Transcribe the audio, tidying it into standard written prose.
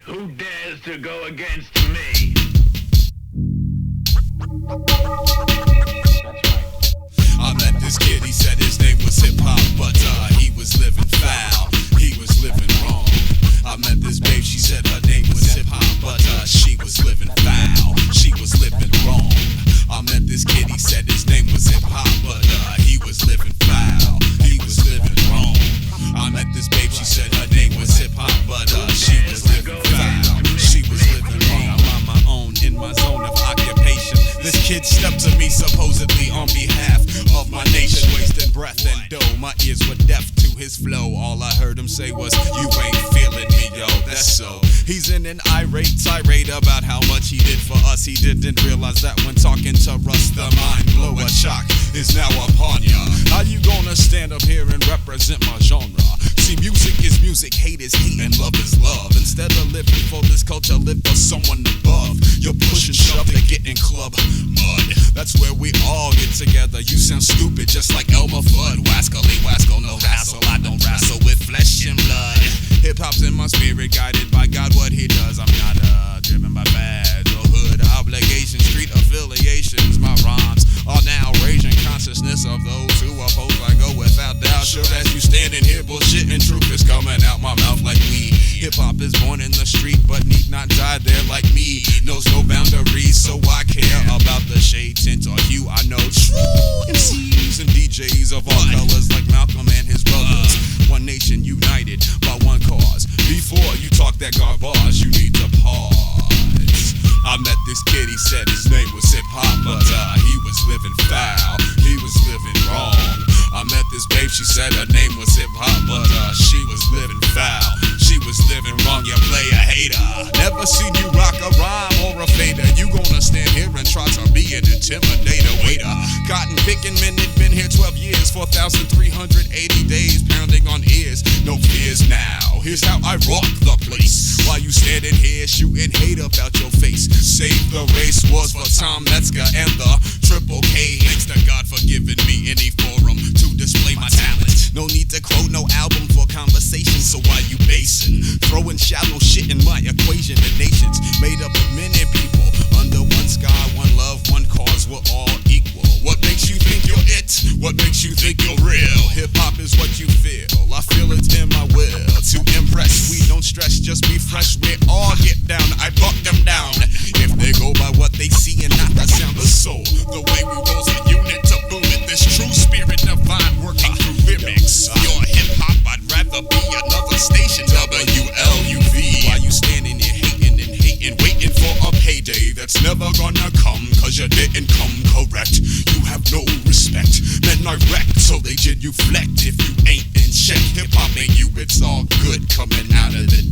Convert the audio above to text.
Who dares to go against me? I met this kid, he said his name was Hip Hop, but he was living foul, he was living wrong. I met this babe, she said her name was Hip Hop, but she was living foul, she was living wrong. I met this kid, he said his name was Hip Hop, but he was living foul, he was living wrong. I met this babe, she said her name was Hip Hop, but she was living foul, she was living wrong. I'm on my own, in my zone of occupation. This kid stepped to me supposedly on behalf of my nation, wasting breath and dough. My ears were deaf to his flow. All I heard him say was, "You ain't feeling me, yo." That's so. He's in an irate tirade about how much he did for us. He didn't realize that when talking to Russ, the mind blower shock is now upon ya. How you gonna stand up here and represent my genre? See, music is music, hate is hate, and love is love. Instead of living for this culture, live for someone above. You're pushing shove to get in club mud. That's where we all get together. You sound stupid, just like Elmer Fudd. Wascally, wasco, no hassle. I don't wrestle with flesh and blood. Hip hop's in my spirit, guided by God. What he does, I'm not driven by fads or hood obligations, street affiliations. My rhymes are now raising consciousness of those who oppose. I go without doubt. Sure as you standing here bullshitting, truth is coming out my mouth like weed. Hip hop is born in the street, but need not die there like me. Knows no boundaries, so I care about the shade, tint, or hue. I know true MCs and DJs of all colors, like Malcolm and his brothers. One nation united by one cause. Before you talk that garbage, you need to pause. I met this kid, he said his name was Hip Hop, but he was living foul, he was living wrong. I met this babe, she said her name was Hip Hop, but she was living foul, she was living wrong. You play a hater, never seen you rock a rhyme or a fader. You gonna stand here and try to be an intimidator. Waiter, cotton picking minute, been here 12 years, 4,380 days, pounding on ears, no fears now. Here's how I rock the place. While you standing here shooting hate about your face. Save the race was for Tom Metzger and the Triple K. Thanks to God for giving me any forum to display my talent. No need to quote no album for conversation, so why you basing? Throwing shallow shit in my equation. The nation's made up of many people under one sky, one love, one cause, we're all equal. What makes you think you're it? What makes you think you're real? Hip hop is what you feel, I feel it in my will. To impress, we don't stress, just be fresh. We all get down, I buck them down. If they go by what they see and not the sound of soul, the way we rose a unit to boom it, this true spirit divine working through lyrics. Your hip hop, I'd rather be another station, WLUV. While you standing here hating and hating, waiting for a payday that's never gonna come, cause you didn't come correct. You have no respect, men are wrecked, so they genuflect if you ain't in check. Hip hop ain't you, it's all good coming out of the